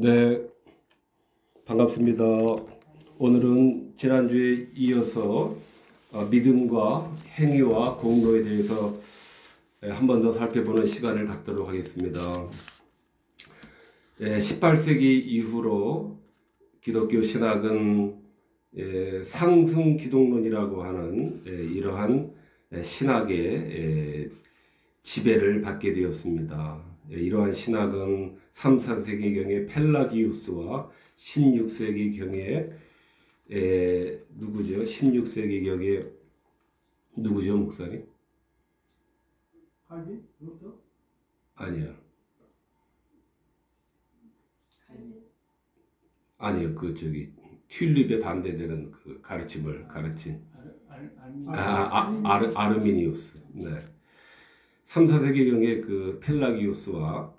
네, 반갑습니다. 오늘은 지난주에 이어서 믿음과 행위와 공로에 대해서 한 번 더 살펴보는 시간을 갖도록 하겠습니다. 18세기 이후로 기독교 신학은 상승 기독론이라고 하는 이러한 신학의 지배를 받게 되었습니다. 이러한 신학은 3, 4세기경에 펠라기우스와 16세기경에 누구죠? 16세기경에 누구죠, 목사님? 칼빈? 루터? 아니요. 아니요. 튤립에 반대되는 그 가르침을 가르친 아르미니우스. 네. 3, 4세기경에 그 펠라기우스와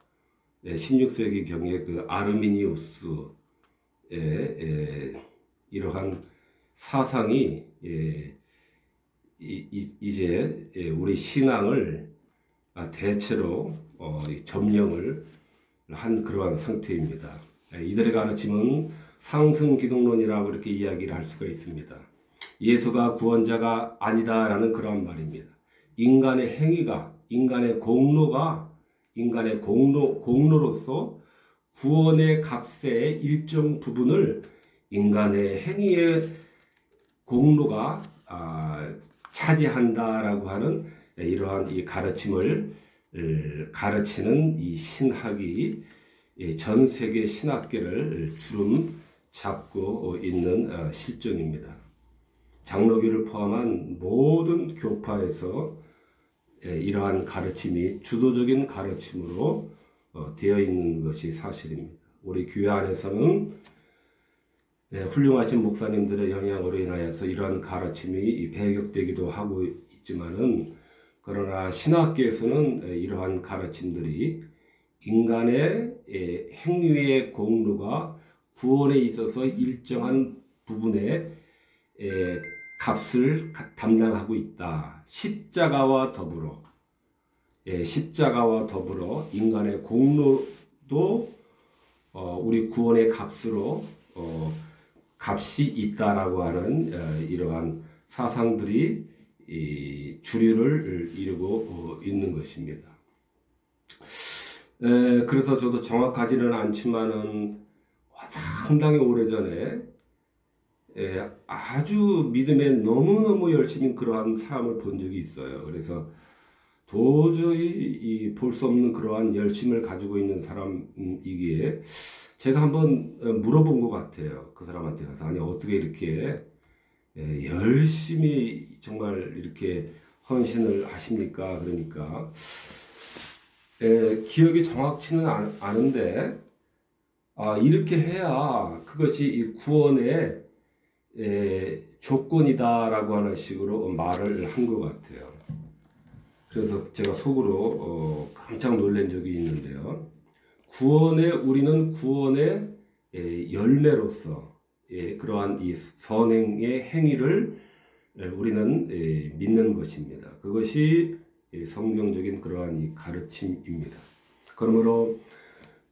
16세기경에 그 아르미니우스의 이러한 사상이 이제 우리 신앙을 대체로 점령을 한 그러한 상태입니다. 이들의 가르침은 상승 기독론이라고 이렇게 이야기를 할 수가 있습니다. 예수가 구원자가 아니다라는 그러한 말입니다. 인간의 행위가, 인간의 공로로서 구원의 값의 일정 부분을 인간의 행위의 공로가 차지한다라고 하는 이러한 이 가르침을 가르치는 이 신학이 전 세계 신학계를 주름 잡고 있는 실정입니다. 장로교를 포함한 모든 교파에서 이러한 가르침이 주도적인 가르침으로 되어 있는 것이 사실입니다. 우리 교회 안에서는 훌륭하신 목사님들의 영향으로 인하여서 이러한 가르침이 배격되기도 하고 있지만은, 그러나 신학계에서는 이러한 가르침들이 인간의 행위의 공로가 구원에 있어서 일정한 부분의 값을 담당하고 있다. 십자가와 더불어 인간의 공로도 우리 구원의 값으로 값이 있다라고 하는 이러한 사상들이 주류를 이루고 있는 것입니다. 그래서 저도 정확하지는 않지만은 상당히 오래전에 아주 믿음에 너무너무 열심히 그러한 사람을 본 적이 있어요. 그래서 도저히 볼 수 없는 그러한 열심을 가지고 있는 사람이기에 제가 한번 물어본 것 같아요. 그 사람한테 가서, 아니 어떻게 이렇게 열심히 정말 이렇게 헌신을 하십니까? 그러니까 기억이 정확치는 않은데 이렇게 해야 그것이 이 구원의 조건이다라고 하는 식으로 말을 한 것 같아요. 그래서 제가 속으로 깜짝 놀란 적이 있는데요. 우리는 구원의 열매로서 그러한 이 선행의 행위를 우리는 믿는 것입니다. 그것이 성경적인 그러한 이 가르침입니다. 그러므로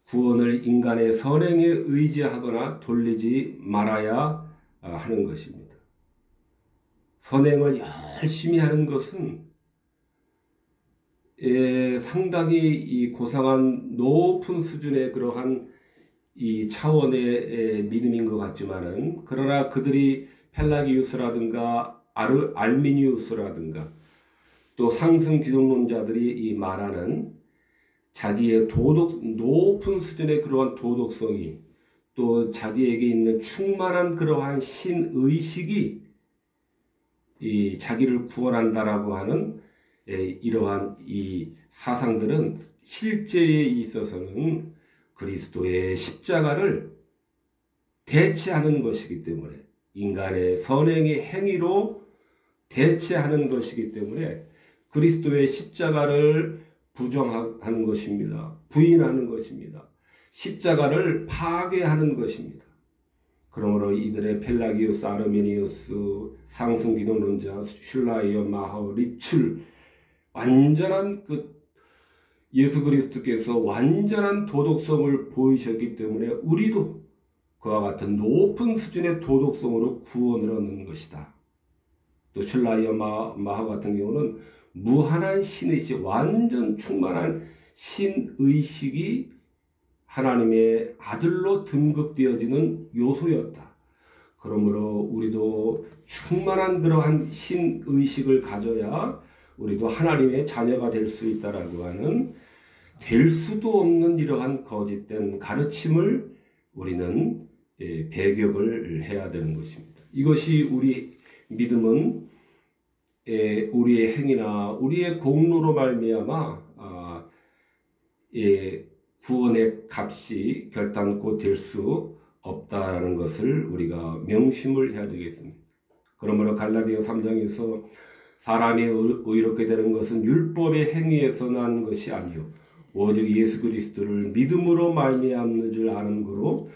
구원을 인간의 선행에 의지하거나 돌리지 말아야 하는 것입니다. 선행을 열심히 하는 것은 상당히 이 고상한 높은 수준의 그러한 이 차원의 믿음인 것 같지만은, 그러나 그들이 펠라기우스라든가 알미니우스라든가 또 상승 기독론자들이 이 말하는 자기의 높은 수준의 그러한 도덕성이, 또 자기에게 있는 충만한 그러한 신의식이 이 자기를 구원한다라고 하는 이러한 이 사상들은 실제에 있어서는 그리스도의 십자가를 대체하는 것이기 때문에, 인간의 선행의 행위로 대체하는 것이기 때문에 그리스도의 십자가를 부정하는 것입니다. 부인하는 것입니다. 십자가를 파괴하는 것입니다. 그러므로 이들의 펠라기우스, 아르미니우스, 상승 기독론자, 슐라이어, 마하우, 리출, 완전한 예수 그리스도께서 완전한 도덕성을 보이셨기 때문에 우리도 그와 같은 높은 수준의 도덕성으로 구원을 얻는 것이다. 또 슐라이어 마하 같은 경우는 무한한 신의식, 완전 충만한 신의식이 하나님의 아들로 등극되어지는 요소였다. 그러므로 우리도 충만한 그러한 신의식을 가져야 우리도 하나님의 자녀가 될 수 있다라고 하는 될 수도 없는 이러한 거짓된 가르침을 우리는 배격을 해야 되는 것입니다. 이것이 우리 믿음은 우리의 행위나 우리의 공로로 말미암아 구원의 값이 결단코 될 수 없다라는 것을 우리가 명심을 해야 되겠습니다. 그러므로 갈라디아 3장에서 사람이 의롭게 되는 것은 율법의 행위에서 난 것이 아니요 오직 예수 그리스도를 믿음으로 말미암는 줄 아는 거로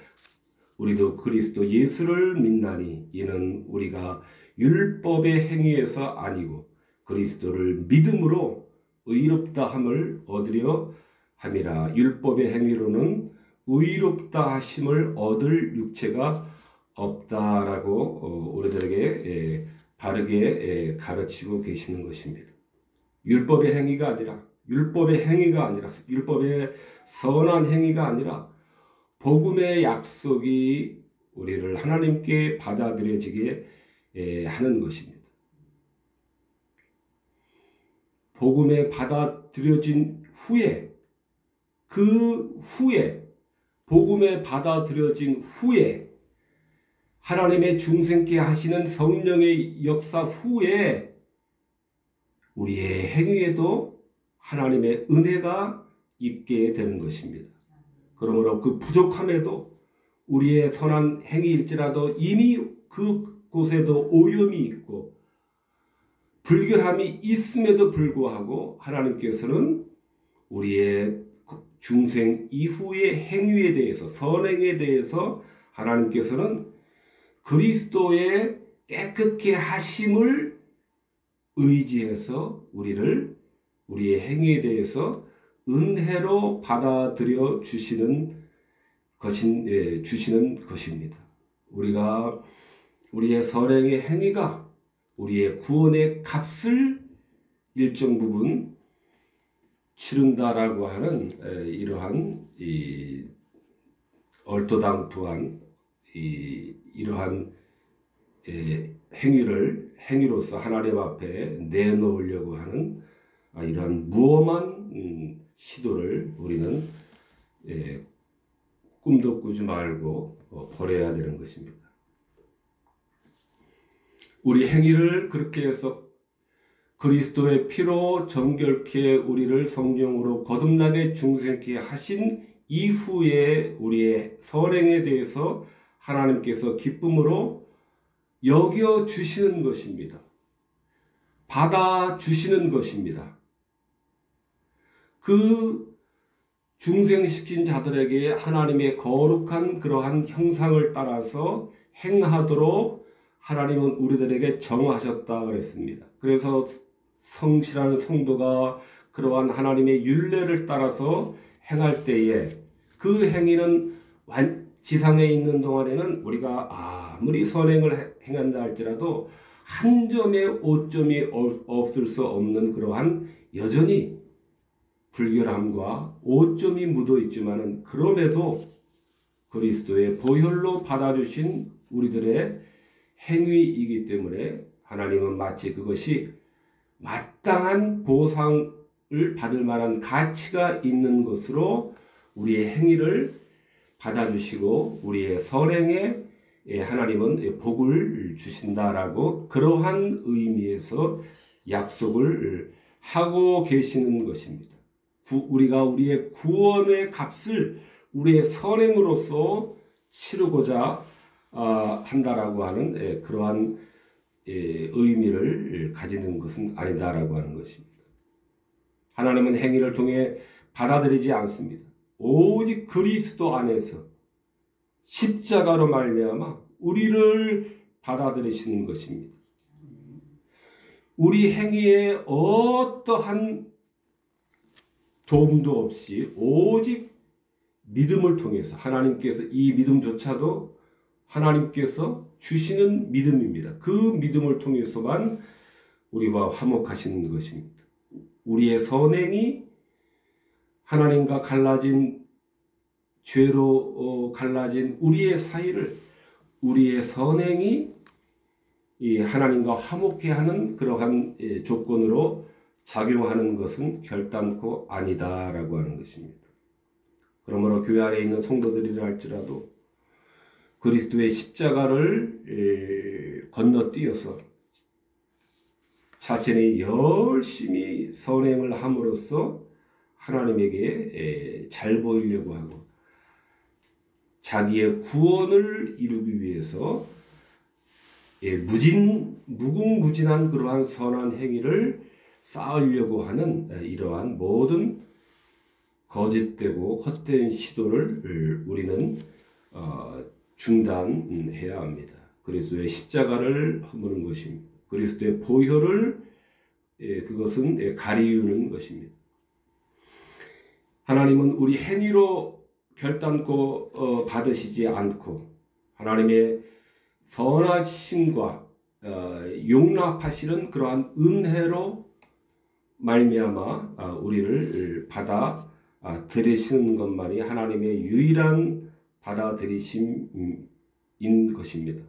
우리도 그리스도 예수를 믿나니 이는 우리가 율법의 행위에서 아니고 그리스도를 믿음으로 의롭다 함을 얻으려 함이라. 율법의 행위로는 의롭다 하심을 얻을 육체가 없다라고 우리들에게 바르게 가르치고 계시는 것입니다. 율법의 행위가 아니라 율법의 선한 행위가 아니라 복음의 약속이 우리를 하나님께 받아들여지게 하는 것입니다. 복음에 받아들여진 후에 복음에 받아들여진 후에 하나님의 중생케 하시는 성령의 역사 후에 우리의 행위에도 하나님의 은혜가 있게 되는 것입니다. 그러므로 그 부족함에도 우리의 선한 행위일지라도 이미 그곳에도 오염이 있고 불결함이 있음에도 불구하고 하나님께서는 우리의 중생 이후의 행위에 대해서 선행에 대해서 하나님께서는 그리스도의 깨끗게 하심을 의지해서 우리의 행위에 대해서 은혜로 받아들여 주시는 것입니다. 우리의 선행의 행위가 우리의 구원의 값을 일정 부분 치른다라고 하는 이러한 얼토당토한 이러한 행위로서 하나님 앞에 내놓으려고 하는 이러한 무엄한 시도를 우리는 꿈도 꾸지 말고 버려야 되는 것입니다. 우리 행위를 그렇게 해서 그리스도의 피로 정결케 우리를 성령으로 거듭나게 중생케 하신 이후에 우리의 선행에 대해서 하나님께서 기쁨으로 여겨주시는 것입니다. 받아주시는 것입니다. 그 중생시킨 자들에게 하나님의 거룩한 그러한 형상을 따라서 행하도록 하나님은 우리들에게 정하셨다 그랬습니다. 그래서 성실한 성도가 그러한 하나님의 율례를 따라서 행할 때에 그 행위는 지상에 있는 동안에는 우리가 아무리 선행을 행한다 할지라도 한 점의 오점이 없을 수 없는 그러한 여전히 불결함과 오점이 묻어 있지만은 그럼에도 그리스도의 보혈로 받아주신 우리들의 행위이기 때문에 하나님은 마치 그것이 마땅한 보상을 받을 만한 가치가 있는 것으로 우리의 행위를 받아주시고 우리의 선행에 하나님은 복을 주신다라고 그러한 의미에서 약속을 하고 계시는 것입니다. 우리가 우리의 구원의 값을 우리의 선행으로서 치르고자 한다라고 하는 그러한 의미를 가지는 것은 아니다라고 하는 것입니다. 하나님은 행위를 통해 받아들이지 않습니다. 오직 그리스도 안에서 십자가로 말미암아 우리를 받아들이시는 것입니다. 우리 행위에 어떠한 도움도 없이 오직 믿음을 통해서 하나님께서 이 믿음조차도 하나님께서 주시는 믿음입니다. 그 믿음을 통해서만 우리와 화목하시는 것입니다. 우리의 선행이 하나님과 갈라진 죄로 갈라진 우리의 사이를 우리의 선행이 이 하나님과 화목해 하는 그러한 조건으로 작용하는 것은 결단코 아니다라고 하는 것입니다. 그러므로 교회 안에 있는 성도들이라 할지라도 그리스도의 십자가를 건너뛰어서 자신이 열심히 선행을 함으로써 하나님에게 잘 보이려고 하고 자기의 구원을 이루기 위해서 무궁무진한 그러한 선한 행위를 쌓으려고 하는 이러한 모든 거짓되고 헛된 시도를 우리는 중단해야 합니다. 그리스도의 십자가를 허무는 것입니다. 그리스도의 보혈을 그것은 가리우는 것입니다. 하나님은 우리 행위로 결단코 받으시지 않고 하나님의 선하심과 용납하시는 그러한 은혜로 말미암아 우리를 받아 들이시는 것만이 하나님의 유일한 받아들이심인 것입니다.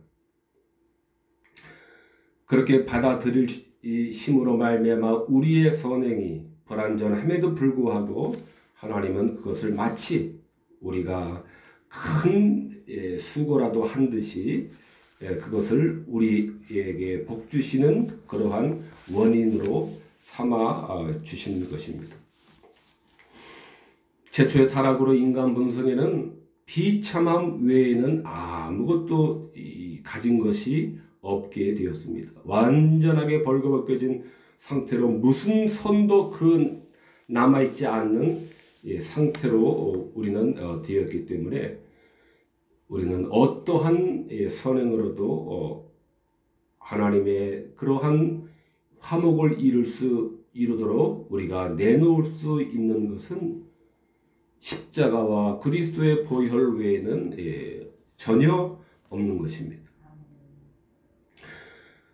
그렇게 받아들이심으로 말미암아 우리의 선행이 불완전함에도 불구하고 하나님은 그것을 마치 우리가 큰 수고라도 한 듯이 그것을 우리에게 복 주시는 그러한 원인으로 삼아 주시는 것입니다. 최초의 타락으로 인간 본성에는 비참함 외에는 아무것도 가진 것이 없게 되었습니다. 완전하게 벌거벗겨진 상태로 무슨 선도 남아있지 않는 상태로 우리는 되었기 때문에 우리는 어떠한 선행으로도 하나님의 그러한 화목을 이루도록 우리가 내놓을 수 있는 것은 십자가와 그리스도의 보혈 외에는 전혀 없는 것입니다.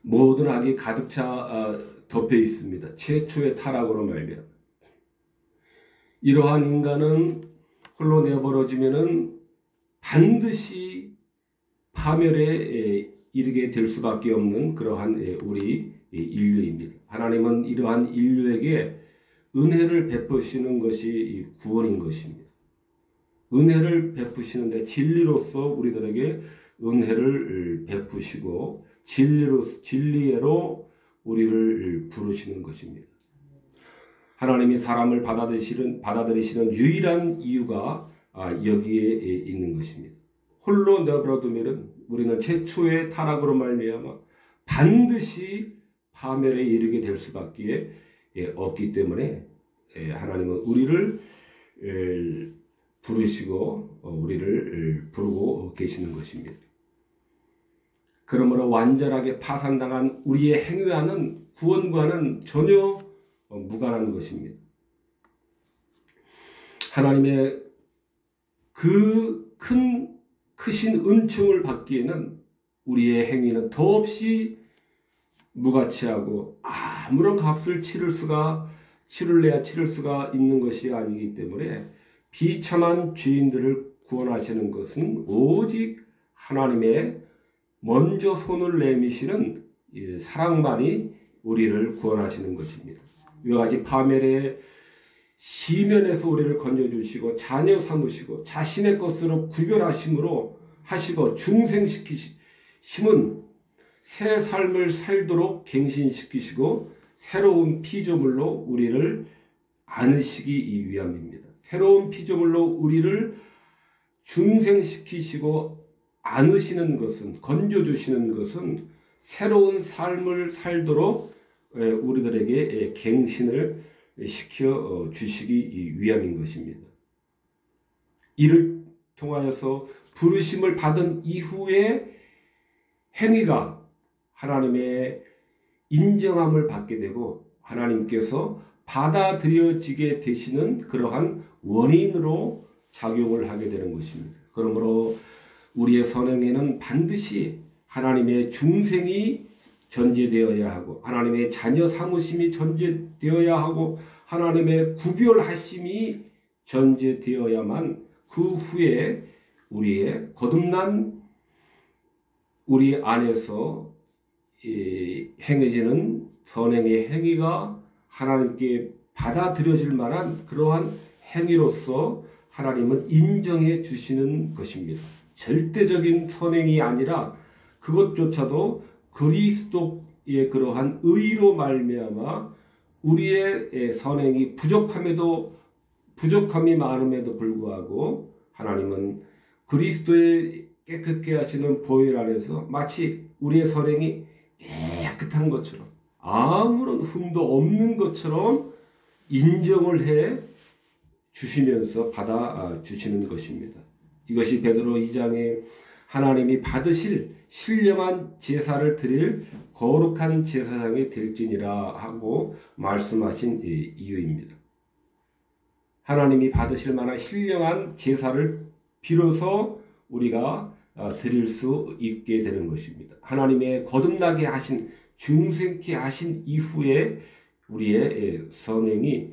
모든 악이 가득 차 덮여 있습니다. 최초의 타락으로 말미암아 이러한 인간은 홀로 내버려지면은 반드시 파멸에 이르게 될 수밖에 없는 그러한 우리 인류입니다. 하나님은 이러한 인류에게 은혜를 베푸시는 것이 구원인 것입니다. 은혜를 베푸시는데 진리로서 우리들에게 은혜를 베푸시고 진리로 우리를 부르시는 것입니다. 하나님이 사람을 받아들이시는 유일한 이유가 여기에 있는 것입니다. 홀로 내버려두면 우리는 최초의 타락으로 말미암아 반드시 파멸에 이르게 될 수밖에 없기 때문에 하나님은 우리를 부르시고 우리를 부르고 계시는 것입니다. 그러므로 완전하게 파산당한 우리의 행위와는 구원과는 전혀 무관한 것입니다. 하나님의 그 크신 은총을 받기에는 우리의 행위는 더없이 무가치하고 아무런 값을 치를 수가 있는 것이 아니기 때문에 비참한 죄인들을 구원하시는 것은 오직 하나님의 먼저 손을 내미시는 사랑만이 우리를 구원하시는 것입니다. 이와 같이 파멸의 시면에서 우리를 건져주시고 자녀 삼으시고 자신의 것으로 구별하심으로 하시고 중생시키심은 새 삶을 살도록 갱신시키시고 새로운 피조물로 우리를 안으시기 위함입니다. 새로운 피조물로 우리를 중생시키시고 안으시는 것은 건져주시는 것은 새로운 삶을 살도록 우리들에게 갱신을 시켜 주시기 위함인 것입니다. 이를 통하여서 부르심을 받은 이후의 행위가 하나님의 인정함을 받게 되고 하나님께서 받아들여지게 되시는 그러한 원인으로 작용을 하게 되는 것입니다. 그러므로 우리의 선행에는 반드시 하나님의 중생이 전제되어야 하고 하나님의 자녀 삼으심이 전제되어야 하고 하나님의 구별하심이 전제되어야만 그 후에 우리의 거듭난 우리 안에서 행해지는 선행의 행위가 하나님께 받아들여질 만한 그러한 행위로서 하나님은 인정해 주시는 것입니다. 절대적인 선행이 아니라 그것조차도 그리스도의 그러한 의로 말미암아 우리의 선행이 부족함이 많음에도 불구하고 하나님은 그리스도의 깨끗게 하시는 보혈 안에서 마치 우리의 선행이 깨끗한 것처럼 아무런 흠도 없는 것처럼 인정을 해 주시면서 받아 주시는 것입니다. 이것이 베드로 2장에 하나님이 받으실 신령한 제사를 드릴 거룩한 제사장이 될지니라 하고 말씀하신 이유입니다. 하나님이 받으실 만한 신령한 제사를 비로소 우리가 드릴 수 있게 되는 것입니다. 하나님의 거듭나게 하신 중생케 하신 이후에 우리의 선행이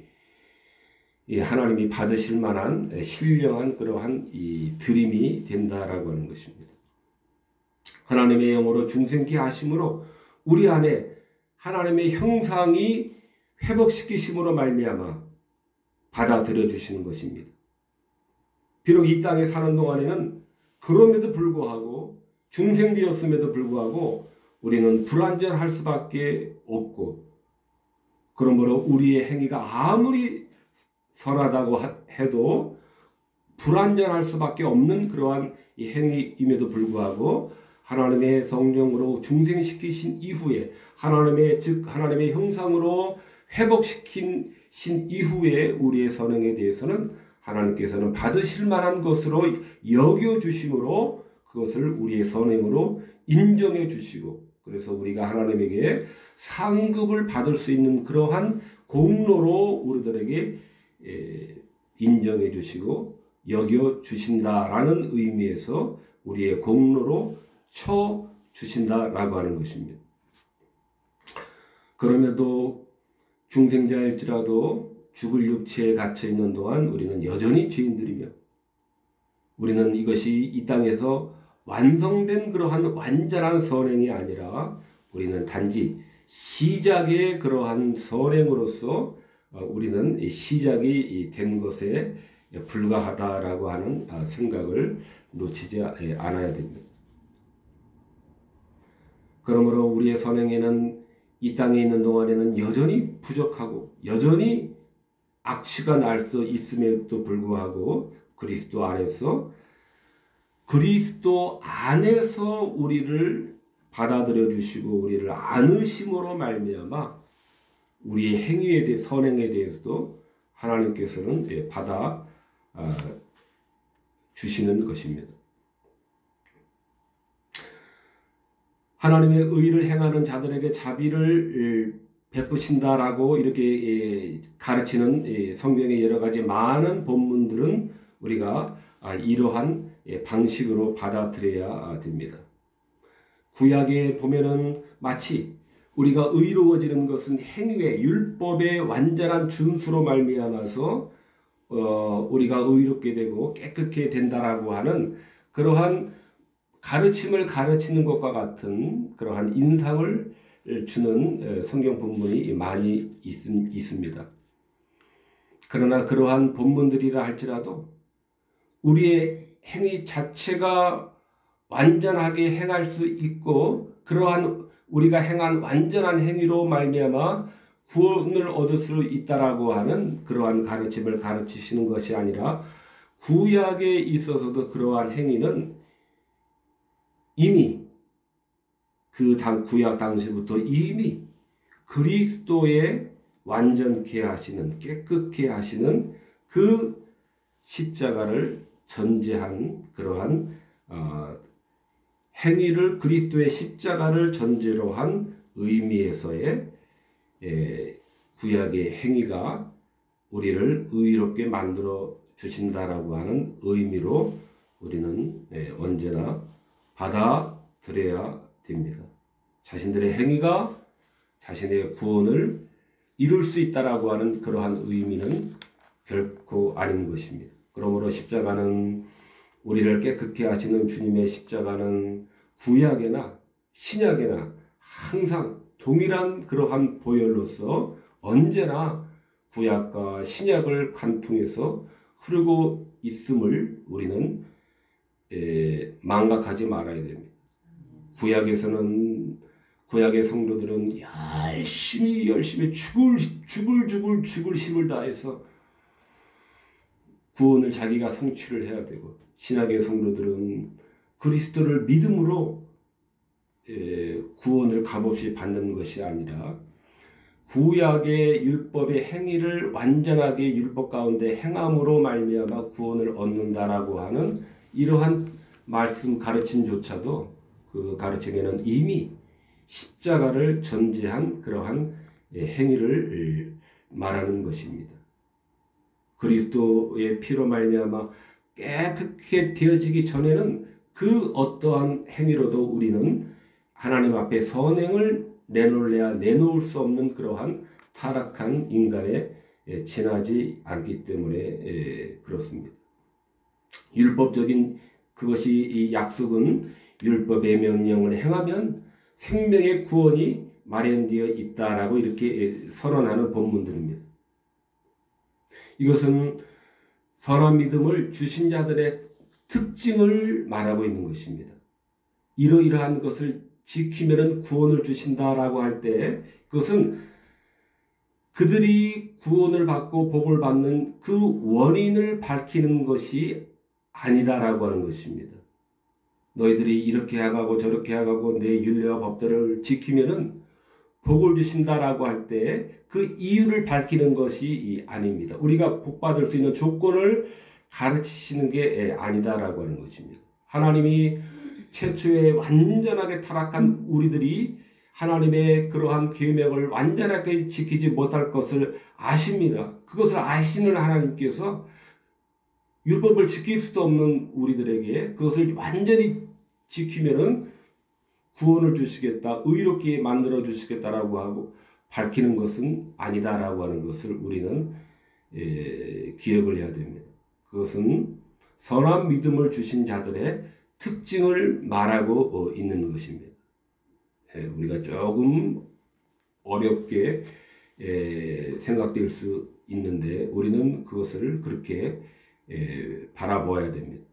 하나님이 받으실 만한 신령한 그러한 이 드림이 된다라고 하는 것입니다. 하나님의 영으로 중생케 하심으로 우리 안에 하나님의 형상이 회복시키심으로 말미암아 받아들여 주시는 것입니다. 비록 이 땅에 사는 동안에는 그럼에도 불구하고 중생되었음에도 불구하고 우리는 불완전할 수밖에 없고 그러므로 우리의 행위가 아무리 선하다고 해도 불완전할 수밖에 없는 그러한 이 행위임에도 불구하고 하나님의 성령으로 중생시키신 이후에 하나님의 형상으로 회복시킨 이후에 우리의 선행에 대해서는 하나님께서는 받으실 만한 것으로 여겨주심으로 그것을 우리의 선행으로 인정해 주시고 그래서 우리가 하나님에게 상급을 받을 수 있는 그러한 공로로 우리들에게 인정해 주시고 여겨 주신다라는 의미에서 우리의 공로로 쳐 주신다라고 하는 것입니다. 그럼에도 중생자일지라도 죽을 육체에 갇혀 있는 동안 우리는 여전히 죄인들이며 우리는 이것이 이 땅에서 완성된 그러한 완전한 선행이 아니라 우리는 단지 시작의 그러한 선행으로서 우리는 시작이 된 것에 불과하다라고 하는 생각을 놓치지 않아야 됩니다. 그러므로 우리의 선행에는 이 땅에 있는 동안에는 여전히 부족하고 여전히 악취가 날 수 있음에도 불구하고 그리스도 안에서 우리를 받아들여 주시고 우리를 안으심으로 말미암아 우리의 행위에 대해 선행에 대해서도 하나님께서는 받아 주시는 것입니다. 하나님의 의를 행하는 자들에게 자비를 베푸신다라고 이렇게 가르치는 성경의 여러 가지 많은 본문들은 우리가 이러한 방식으로 받아들여야 됩니다. 구약에 보면은 마치 우리가 의로워지는 것은 행위의 율법의 완전한 준수로 말미암아서 우리가 의롭게 되고 깨끗게 된다라고 하는 그러한 가르침을 가르치는 것과 같은 그러한 인상을 주는 성경 본문이 많이 있습니다. 그러나 그러한 본문들이라 할지라도 우리의 행위 자체가 완전하게 행할 수 있고 그러한 우리가 행한 완전한 행위로 말미암아 구원을 얻을 수 있다라고 하는 그러한 가르침을 가르치시는 것이 아니라 구약에 있어서도 그러한 행위는 이미 구약 당시부터 이미 그리스도의 완전케 하시는 깨끗게 하시는 그 십자가를 전제한 그러한 행위를 그리스도의 십자가를 전제로 한 의미에서의 구약의 행위가 우리를 의롭게 만들어 주신다라고 하는 의미로 우리는 언제나 받아들여야 됩니다. 자신들의 행위가 자신의 구원을 이룰 수 있다라고 하는 그러한 의미는 결코 아닌 것입니다. 그러므로 십자가는 우리를 깨끗게 하시는 주님의 십자가는 구약에나 신약에나 항상 동일한 그러한 보혈로서 언제나 구약과 신약을 관통해서 흐르고 있음을 우리는 망각하지 말아야 됩니다. 구약의 성도들은 열심히 죽을 힘을 다해서 구원을 자기가 성취를 해야 되고, 신약의 성도들은 그리스도를 믿음으로 구원을 값없이 받는 것이 아니라 구약의 율법의 행위를 완전하게 율법 가운데 행함으로 말미암아 구원을 얻는다라고 하는 이러한 말씀 가르침조차도 그 가르침에는 이미 십자가를 전제한 그러한 행위를 말하는 것입니다. 그리스도의 피로 말미암아 깨끗게 되어지기 전에는 그 어떠한 행위로도 우리는 하나님 앞에 선행을 내놓을래야 내놓을 수 없는 그러한 타락한 인간에 지나지 않기 때문에 그렇습니다. 율법적인 그것이 이 약속은 율법의 명령을 행하면 생명의 구원이 마련되어 있다라고 이렇게 선언하는 본문들입니다. 이것은 선한 믿음을 주신 자들의 특징을 말하고 있는 것입니다. 이러이러한 것을 지키면 구원을 주신다라고 할 때 그것은 그들이 구원을 받고 복을 받는 그 원인을 밝히는 것이 아니다라고 하는 것입니다. 너희들이 이렇게 하고 저렇게 하고 내 율례와 법들을 지키면은 복을 주신다라고 할 때 그 이유를 밝히는 것이 아닙니다. 우리가 복 받을 수 있는 조건을 가르치시는 게 아니다라고 하는 것입니다. 하나님이 최초에 완전하게 타락한 우리들이 하나님의 그러한 계명을 완전하게 지키지 못할 것을 아십니다. 그것을 아시는 하나님께서 율법을 지킬 수도 없는 우리들에게 그것을 완전히 지키면은 구원을 주시겠다, 의롭게 만들어 주시겠다라고 하고 밝히는 것은 아니다라고 하는 것을 우리는 기억을 해야 됩니다. 그것은 선한 믿음을 주신 자들의 특징을 말하고 있는 것입니다. 우리가 조금 어렵게 생각될 수 있는데 우리는 그것을 그렇게 바라보아야 됩니다.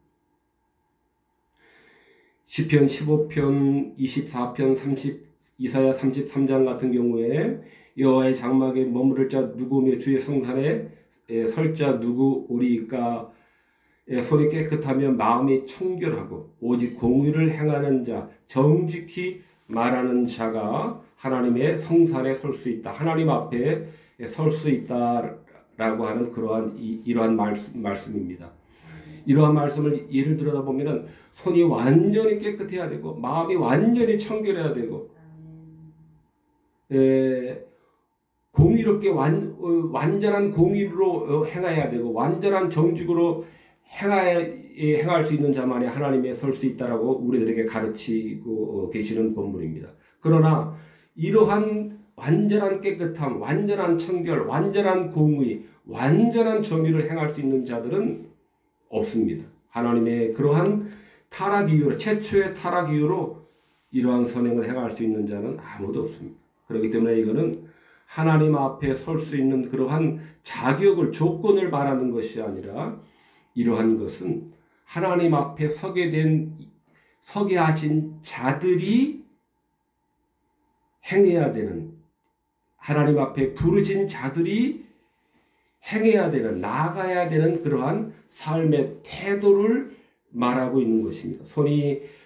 시편 15편, 24편, 30, 이사야 33장 같은 경우에 여호와의 장막에 머무를 자 누구며 주의 성산에 설 자 누구오리까. 손이 깨끗하며 마음이 청결하고 오직 공의를 행하는 자, 정직히 말하는 자가 하나님의 성산에 설 수 있다. 하나님 앞에 설 수 있다라고 하는 이러한 말씀입니다. 이러한 말씀을 예를 들어다 보면은 손이 완전히 깨끗해야 되고 마음이 완전히 청결해야 되고 공의롭게 완전한 공의로 행해야 되고 완전한 정직으로 행할 수 있는 자만이 하나님에 설 수 있다라고 우리들에게 가르치고 계시는 본문입니다. 그러나 이러한 완전한 깨끗함, 완전한 청결, 완전한 공의, 완전한 정의를 행할 수 있는 자들은 없습니다. 하나님의 그러한 타락 이유로, 최초의 타락 이유로 이러한 선행을 행할 수 있는 자는 아무도 없습니다. 그렇기 때문에 이거는 하나님 앞에 설 수 있는 그러한 자격을, 조건을 말하는 것이 아니라 이러한 것은 하나님 앞에 서게 하신 자들이 행해야 되는, 하나님 앞에 부르신 자들이 행해야 되는, 나아가야 되는 그러한 삶의 태도를 말하고 있는 것입니다.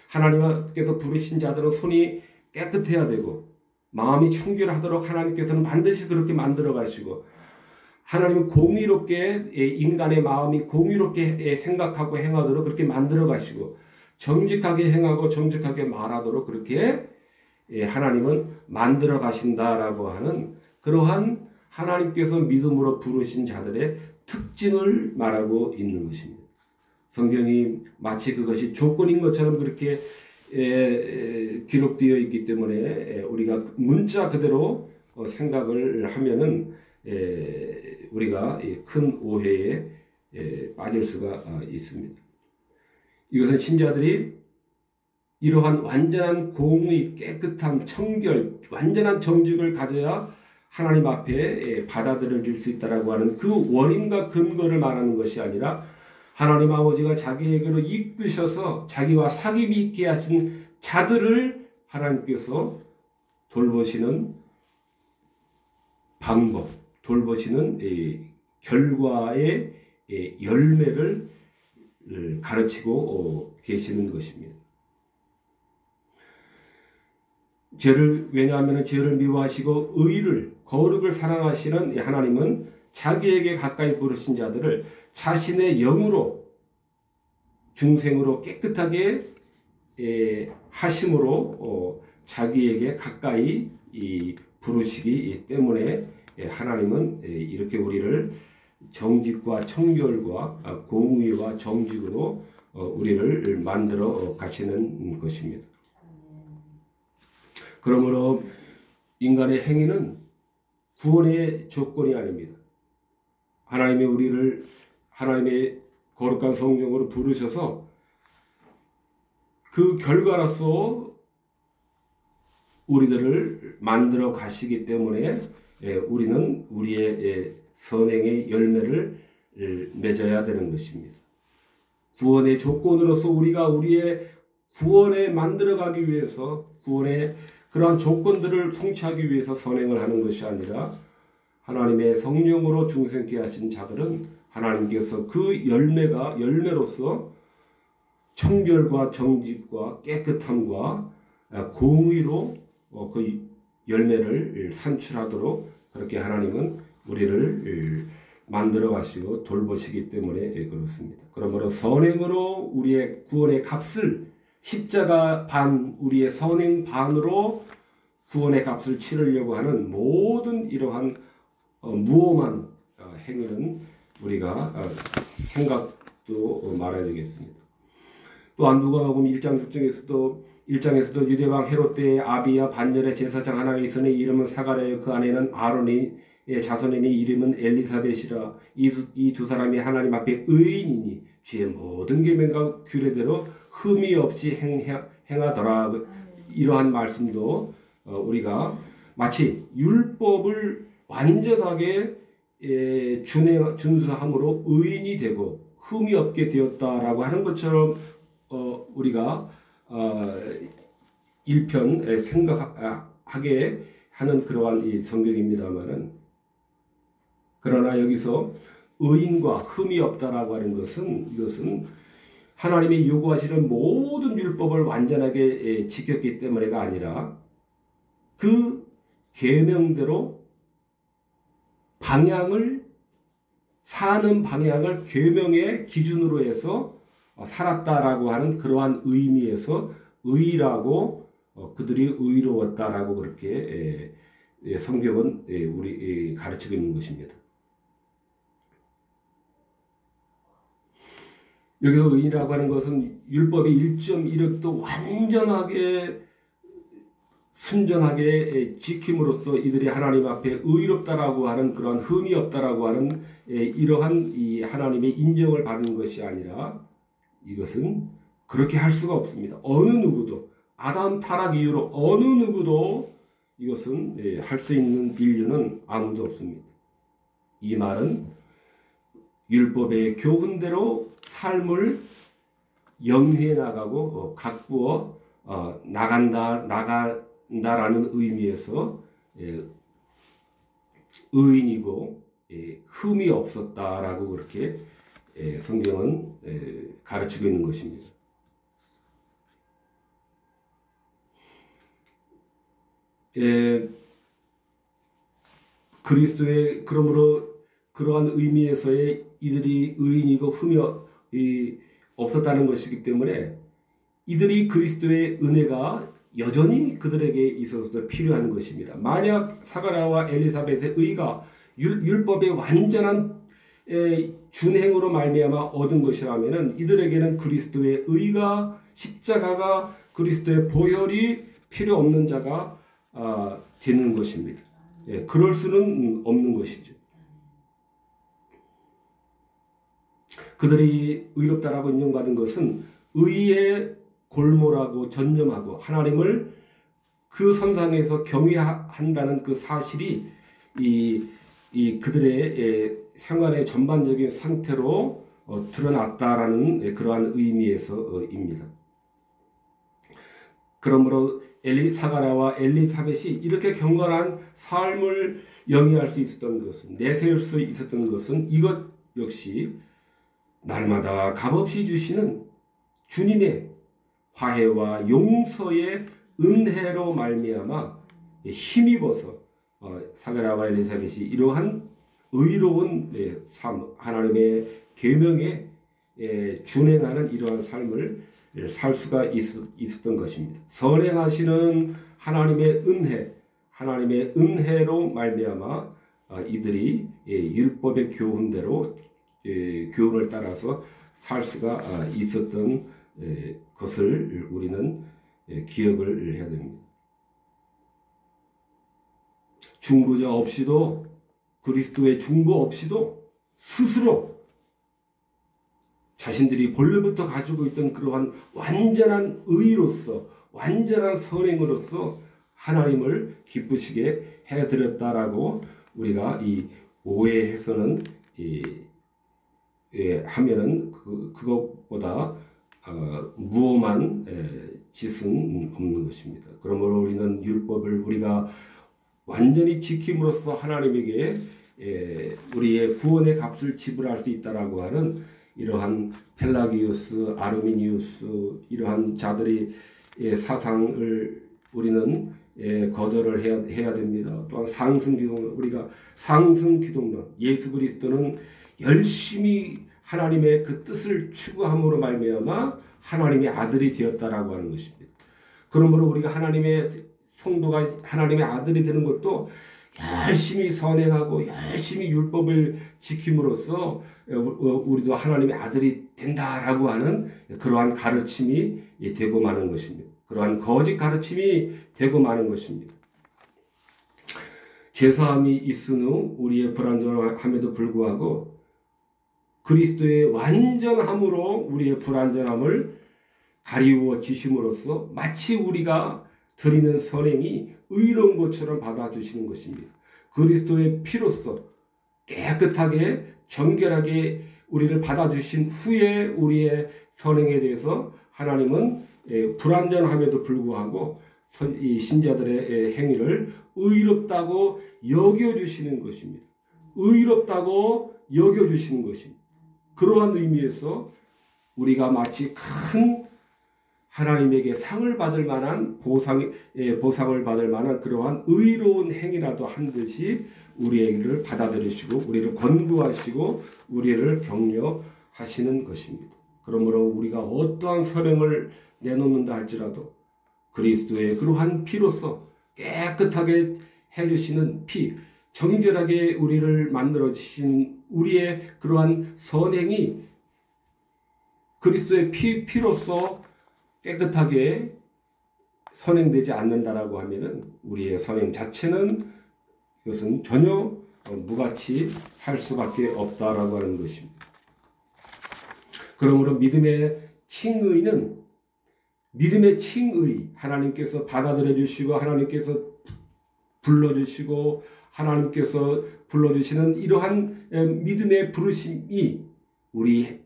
하나님께서 부르신 자들은 손이 깨끗해야 되고 마음이 청결하도록 하나님께서는 반드시 그렇게 만들어 가시고, 하나님은 공의롭게 인간의 마음이 공의롭게 생각하고 행하도록 그렇게 만들어 가시고, 정직하게 행하고 정직하게 말하도록 그렇게 하나님은 만들어 가신다라고 하는 그러한 하나님께서 믿음으로 부르신 자들의 특징을 말하고 있는 것입니다. 성경이 마치 그것이 조건인 것처럼 그렇게 기록되어 있기 때문에 우리가 문자 그대로 생각을 하면은 우리가 큰 오해에 빠질 수가 있습니다. 이것은 신자들이 이러한 완전한 공의, 깨끗함, 청결, 완전한 정직을 가져야 하나님 앞에 받아들여질 수 있다라고 하는 그 원인과 근거를 말하는 것이 아니라 하나님 아버지가 자기에게로 이끄셔서 자기와 사귐이 있게 하신 자들을 하나님께서 돌보시는 방법, 돌보시는 결과의 열매를 가르치고 계시는 것입니다. 왜냐하면 죄를 미워하시고 의를, 거룩을 사랑하시는 하나님은 자기에게 가까이 부르신 자들을 자신의 영으로, 중생으로 깨끗하게 하심으로 자기에게 가까이 부르시기 때문에 하나님은 이렇게 우리를 정직과 청결과 공의와 정직으로 우리를 만들어 가시는 것입니다. 그러므로 인간의 행위는 구원의 조건이 아닙니다. 하나님의 우리를 하나님의 거룩한 성령으로 부르셔서 그 결과로서 우리들을 만들어 가시기 때문에 우리는 우리의 선행의 열매를 맺어야 되는 것입니다. 구원의 조건으로서 우리가 우리의 구원에 만들어가기 위해서 구원의 그러한 조건들을 성취하기 위해서 선행을 하는 것이 아니라 하나님의 성령으로 중생케 하신 자들은 하나님께서 그 열매로서 청결과 정직과 깨끗함과 공의로 그 열매를 산출하도록 그렇게 하나님은 우리를 만들어 가시고 돌보시기 때문에 그렇습니다. 그러므로 선행으로 우리의 구원의 값을 십자가 반, 우리의 선행 반으로 구원의 값을 치르려고 하는 모든 이러한 무엄한 행위는 우리가 생각도 말아야 되겠습니다. 또한 누가복음 1장에서도 유대왕 헤롯 때의 아비야 반열의 제사장 하나가 있으니 이름은 사가랴요 그 아내는 아론의 자손이니 이름은 엘리사벳이라. 이 두 사람이 하나님 앞에 의인이니 주의 모든 계명과 규례대로 흠이 없이 행하더라. 이러한 말씀도 우리가 마치 율법을 완전하게 준수함으로 의인이 되고 흠이 없게 되었다라고 하는 것처럼 우리가 일편 생각하게 하는 그러한 이 성경입니다만은, 그러나 여기서 의인과 흠이 없다라고 하는 것은 이것은 하나님이 요구하시는 모든 율법을 완전하게 지켰기 때문에가 아니라 그 계명대로 사는 방향을 계명의 기준으로 해서 살았다라고 하는 그러한 의미에서 의라고 그들이 의로웠다라고 그렇게 성경은 우리 가르치고 있는 것입니다. 여기서 의인이라고 하는 것은 율법의 1.1획도 완전하게 순전하게 지킴으로써 이들이 하나님 앞에 의롭다라고 하는 그러한 흠이 없다라고 하는 이러한 이 하나님의 인정을 받는 것이 아니라, 이것은 그렇게 할 수가 없습니다. 어느 누구도, 아담 타락 이후로 어느 누구도 이것은 할 수 있는 인류는 아무도 없습니다. 이 말은 율법의 교훈대로 삶을 영위해 나가고 가꾸어 나간다라는 의미에서 의인이고 흠이 없었다라고 그렇게 성경은 가르치고 있는 것입니다. 그리스도의 그러므로 그러한 의미에서의 이들이 의인이고 흠이 없었다는 것이기 때문에 이들이 그리스도의 은혜가 여전히 그들에게 있어서도 필요한 것입니다. 만약 사가랴와 엘리사벳의 의가 율법의 완전한 준행으로 말미암아 얻은 것이라면은 이들에게는 그리스도의 의가 십자가가 그리스도의 보혈이 필요 없는 자가 되는 것입니다. 그럴 수는 없는 것이죠. 그들이 의롭다라고 인정받은 것은 의의 골모라고 전념하고 하나님을 그 선상에서 경외한다는 그 사실이 이 그들의 생활의 전반적인 상태로 드러났다라는 그러한 의미에서입니다. 그러므로 사가랴와 엘리사벳이 이렇게 경건한 삶을 영위할 수 있었던 것은, 내세울 수 있었던 것은 이것 역시 날마다 값없이 주시는 주님의 화해와 용서의 은혜로 말미암아 힘입어서 사가랴와 엘리사벳이 이러한 의로운 삶, 하나님의 계명에 준행하는 이러한 삶을 살 수가 있었던 것입니다. 선행하시는 하나님의 은혜로 말미암아 이들이 율법의 교훈대로 교훈을 따라서 살 수가 있었던 것을 우리는 기억을 해야 됩니다. 중보자 없이도, 그리스도의 중보 없이도 스스로 자신들이 본래부터 가지고 있던 그러한 완전한 의로서, 완전한 선행으로서 하나님을 기쁘시게 해드렸다라고 우리가 이 오해해서는 하면은 그것보다 무엄한 짓은 없는 것입니다. 그러므로 우리는 율법을 우리가 완전히 지킴으로써 하나님에게 우리의 구원의 값을 지불할 수 있다라고 하는 이러한 펠라기우스, 아르미니우스 이러한 자들의 사상을 우리는 거절을 해야 됩니다. 또한 상승기독론, 우리가 상승기독론, 예수 그리스도는 열심히 하나님의 그 뜻을 추구함으로 말미암아 하나님의 아들이 되었다라고 하는 것입니다. 그러므로 우리가 하나님의 성도가 하나님의 아들이 되는 것도 열심히 선행하고 열심히 율법을 지킴으로써 우리도 하나님의 아들이 된다라고 하는 그러한 가르침이 되고 마는 것입니다. 그러한 거짓 가르침이 되고 마는 것입니다. 죄사함이 있은 후 우리의 불완전함에도 불구하고 그리스도의 완전함으로 우리의 불완전함을 가리워 지심으로써 마치 우리가 드리는 선행이 의로운 것처럼 받아주시는 것입니다. 그리스도의 피로써 깨끗하게 정결하게 우리를 받아주신 후에 우리의 선행에 대해서 하나님은 불완전함에도 불구하고 이 신자들의 행위를 의롭다고 여겨주시는 것입니다. 의롭다고 여겨주시는 것입니다. 그러한 의미에서 우리가 마치 큰 하나님에게 상을 받을 만한 보상을 받을 만한 그러한 의로운 행위라도 한 듯이 우리를 받아들이시고 우리를 권고하시고 우리를 격려하시는 것입니다. 그러므로 우리가 어떠한 선행을 내놓는다 할지라도 그리스도의 그러한 피로서 깨끗하게 해주시는 피, 정결하게 우리를 만들어주신 우리의 그러한 선행이 그리스도의 피로서 깨끗하게 선행되지 않는다라고 하면은 우리의 선행 자체는 이것은 전혀 무가치 할 수밖에 없다라고 하는 것입니다. 그러므로 믿음의 칭의는 믿음의 칭의, 하나님께서 받아들여 주시고 하나님께서 불러주시고 하나님께서 불러주시는 이러한 믿음의 부르심이 우리의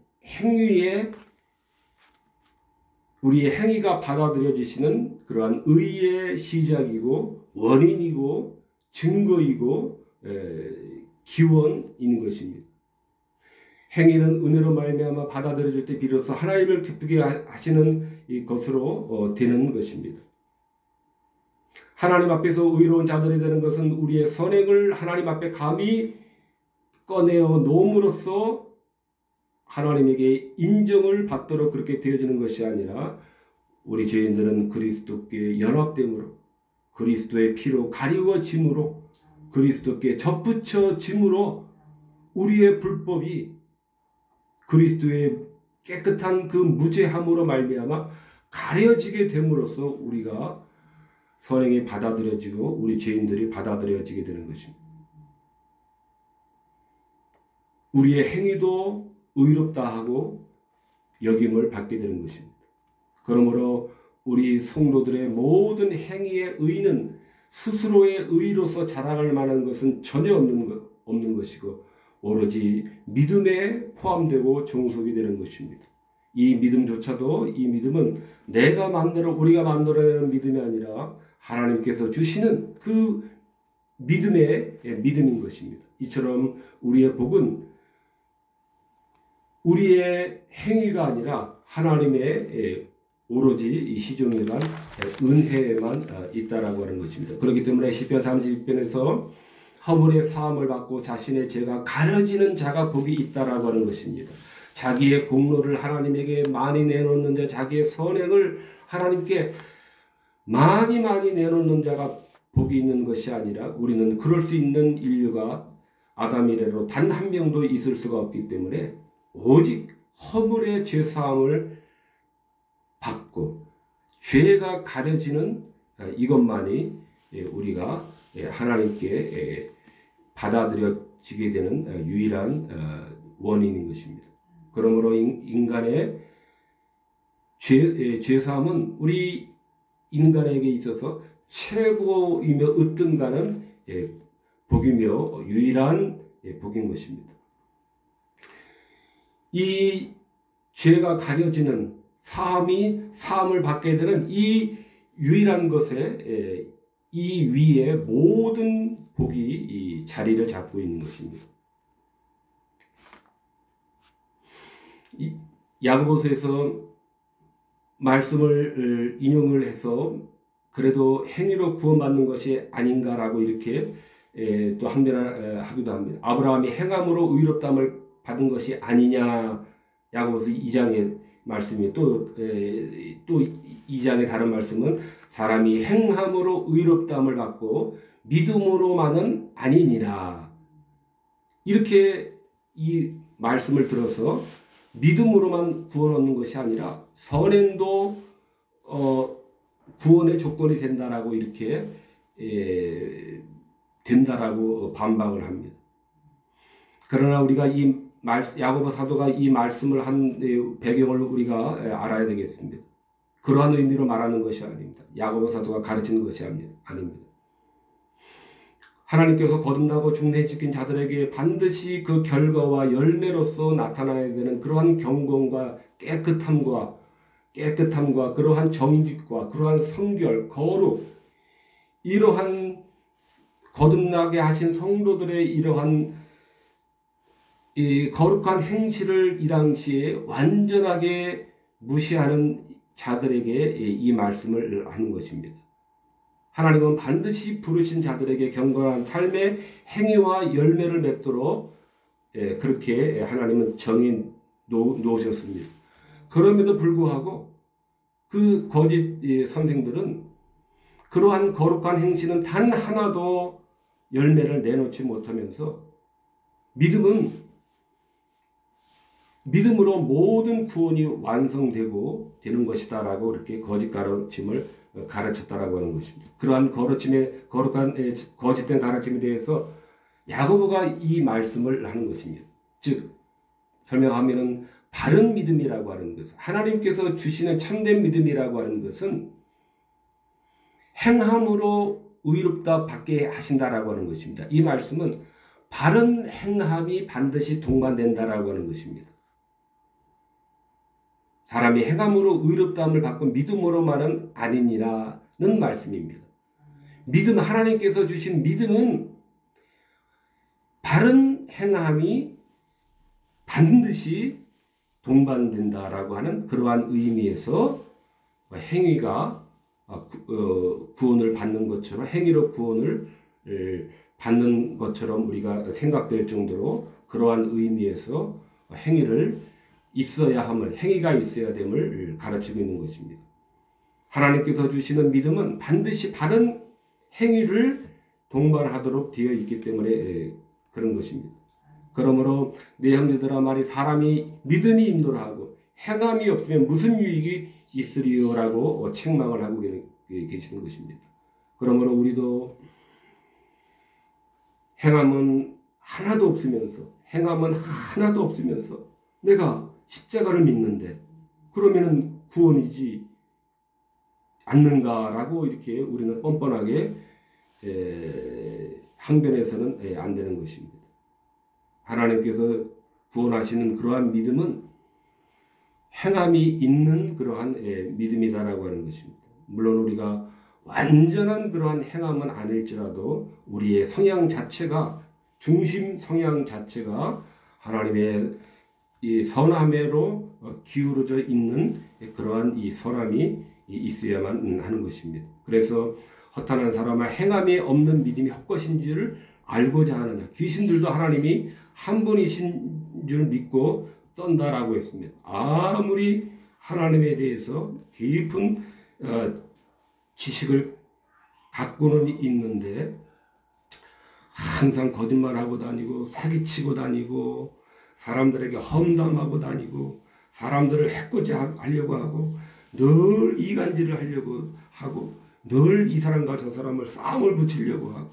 행위가 받아들여지시는 그러한 의의 시작이고 원인이고 증거이고 기원인 것입니다. 행위는 은혜로 말미암아 받아들여질 때 비로소 하나님을 기쁘게 하시는 것으로 되는 것입니다. 하나님 앞에서 의로운 자들이 되는 것은 우리의 선행을 하나님 앞에 감히 꺼내어 놓음으로써 하나님에게 인정을 받도록 그렇게 되어지는 것이 아니라 우리 죄인들은 그리스도께 연합됨으로 그리스도의 피로 가리워짐으로 그리스도께 접붙여짐으로 우리의 불법이 그리스도의 깨끗한 그 무죄함으로 말미암아 가려지게 됨으로써 우리가 선행이 받아들여지고 우리 죄인들이 받아들여지게 되는 것입니다. 우리의 행위도 의롭다 하고 여김을 받게 되는 것입니다. 그러므로 우리 성도들의 모든 행위의 의는 스스로의 의로서 자랑할 만한 것은 전혀 없는 것이고 오로지 믿음에 포함되고 종속이 되는 것입니다. 이 믿음조차도 이 믿음은 우리가 만들어내는 믿음이 아니라 하나님께서 주시는 그 믿음의 믿음인 것입니다. 이처럼 우리의 복은 우리의 행위가 아니라 하나님의 오로지 시종일관 은혜에만 있다라고 하는 것입니다. 그렇기 때문에 시편 32편에서 허물의 사함을 받고 자신의 죄가 가려지는 자가 복이 있다라고 하는 것입니다. 자기의 공로를 하나님에게 많이 내놓는 자, 자기의 선행을 하나님께 많이 내놓는 자가 복이 있는 것이 아니라 우리는 그럴 수 있는 인류가 아담 이래로 단 한 명도 있을 수가 없기 때문에 오직 허물의 죄사함을 받고 죄가 가려지는 이것만이 우리가 하나님께 받아들여지게 되는 유일한 원인인 것입니다. 그러므로 인간의 죄사함은 우리 인간에게 있어서 최고이며 으뜸가는 복이며 유일한 복인 것입니다. 이 죄가 가려지는 사함을 받게 되는 이 유일한 것에 이 위에 모든 복이 이 자리를 잡고 있는 것입니다. 야고보서에서 말씀을 인용을 해서 그래도 행위로 구원받는 것이 아닌가라고 이렇게 또 항변하기도 합니다. 아브라함이 행함으로 의롭다함을 받은 것이 아니냐. 야고보서 2장의 말씀이 또 2장의 다른 말씀은 사람이 행함으로 의롭다함을 받고 믿음으로만은 아니니라. 이렇게 이 말씀을 들어서 믿음으로만 구원 얻는 것이 아니라 선행도 구원의 조건이 된다라고 이렇게 된다라고 반박을 합니다. 그러나 우리가 야고보 사도가 이 말씀을 한 배경을 우리가 알아야 되겠습니다. 그러한 의미로 말하는 것이 아닙니다. 야고보 사도가 가르치는 것이 아닙니다. 하나님께서 거듭나고 중생시킨 자들에게 반드시 그 결과와 열매로서 나타나야 되는 그러한 경건과 깨끗함과 그러한 정직과 그러한 성결, 거룩, 이러한 거듭나게 하신 성도들의 이러한 이 거룩한 행실을 이 당시에 완전하게 무시하는 자들에게 이 말씀을 하는 것입니다. 하나님은 반드시 부르신 자들에게 경건한 삶의 행위와 열매를 맺도록 그렇게 하나님은 정해 놓으셨습니다. 그럼에도 불구하고 그 거짓 선생들은 그러한 거룩한 행실은 단 하나도 열매를 내놓지 못하면서 믿음으로 모든 구원이 완성되고 되는 것이다 라고 그렇게 거짓 가르침을 가르쳤다라고 하는 것입니다. 그러한 거짓된 가르침에 대해서 야고보가 이 말씀을 하는 것입니다. 즉 설명하면은 바른 믿음이라고 하는 것은 하나님께서 주시는 참된 믿음이라고 하는 것은 행함으로 의롭다 받게 하신다라고 하는 것입니다. 이 말씀은 바른 행함이 반드시 동반된다라고 하는 것입니다. 사람이 행함으로 의롭다함을 받고 믿음으로만은 아니니라는 말씀입니다. 하나님께서 주신 믿음은 바른 행함이 반드시 동반된다라고 하는 그러한 의미에서 행위가 구원을 받는 것처럼 행위로 구원을 받는 것처럼 우리가 생각될 정도로 그러한 의미에서 행위가 있어야 됨을 가르치고 있는 것입니다. 하나님께서 주시는 믿음은 반드시 바른 행위를 동반하도록 되어 있기 때문에 그런 것입니다. 그러므로 내 형제들아 말이 사람이 믿음이 인도를 하고 행함이 없으면 무슨 유익이 있으리요라고 책망을 하고 계시는 것입니다. 그러므로 우리도 행함은 하나도 없으면서 내가 십자가를 믿는데 그러면은 구원이지 않는가라고 이렇게 우리는 뻔뻔하게 항변해서는 안 되는 것입니다. 하나님께서 구원하시는 그러한 믿음은 행함이 있는 그러한 믿음이다라고 하는 것입니다. 물론 우리가 완전한 그러한 행함은 아닐지라도 우리의 성향 자체가 중심 성향 자체가 하나님의 이 선함으로 기울어져 있는 그러한 이 선함이 있어야만 하는 것입니다. 그래서 허탄한 사람아 행함이 없는 믿음이 헛것인 줄을 알고자 하느냐. 귀신들도 하나님이 한 분이신 줄 믿고 떤다라고 했습니다. 아무리 하나님에 대해서 깊은 지식을 갖고는 있는데 항상 거짓말하고 다니고 사기치고 다니고 사람들에게 험담하고 다니고 사람들을 해코지하려고 하고 늘 이간질을 하려고 하고 늘 이 사람과 저 사람을 싸움을 붙이려고 하고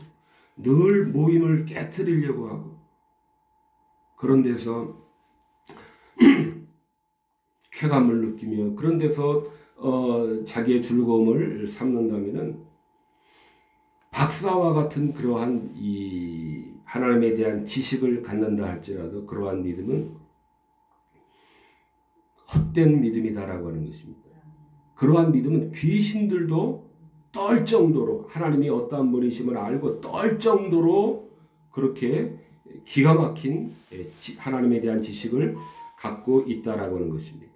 늘 모임을 깨트리려고 하고 그런 데서 쾌감을 느끼며 그런 데서 자기의 즐거움을 삼는다면은 박사와 같은 그러한 이 하나님에 대한 지식을 갖는다 할지라도 그러한 믿음은 헛된 믿음이다라고 하는 것입니다. 그러한 믿음은 귀신들도 떨 정도로 하나님이 어떠한 분이심을 알고 떨 정도로 그렇게 기가 막힌 하나님에 대한 지식을 갖고 있다라고 하는 것입니다.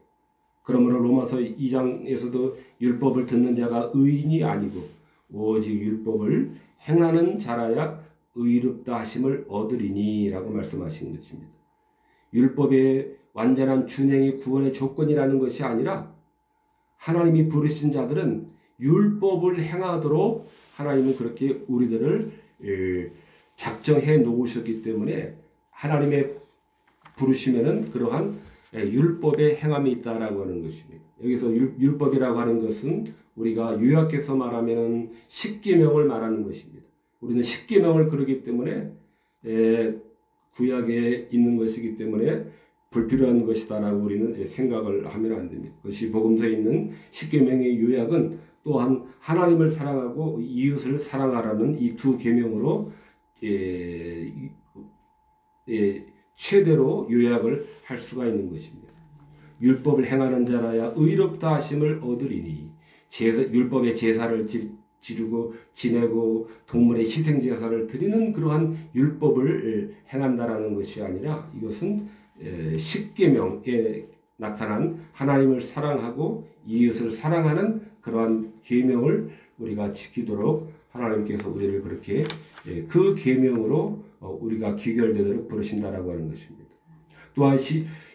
그러므로 로마서 2장에서도 율법을 듣는 자가 의인이 아니고 오직 율법을 행하는 자라야 의롭다 하심을 얻으리니라고 말씀하신 것입니다. 율법의 완전한 준행이 구원의 조건이라는 것이 아니라 하나님이 부르신 자들은 율법을 행하도록 하나님은 그렇게 우리들을 작정해 놓으셨기 때문에 하나님의 부르시면은 그러한 율법의 행함이 있다라고 하는 것입니다. 여기서 율법이라고 하는 것은 우리가 요약해서 말하면은 십계명을 말하는 것입니다. 우리는 십계명을 그러기 때문에 구약에 있는 것이기 때문에 불필요한 것이다라고 우리는 생각을 하면 안 됩니다. 그것이 복음서에 있는 십계명의 요약은 또한 하나님을 사랑하고 이웃을 사랑하라는 이 두 계명으로 최대로 요약을 할 수가 있는 것입니다. 율법을 행하는 자라야 의롭다 하심을 얻으리니 율법의 제사를 지르고 지내고 동물의 희생 제사를 드리는 그러한 율법을 행한다라는 것이 아니라 이것은 십계명에 나타난 하나님을 사랑하고 이웃을 사랑하는 그러한 계명을 우리가 지키도록 하나님께서 우리를 그렇게 그 계명으로 우리가 귀결되도록 부르신다라고 하는 것입니다. 또한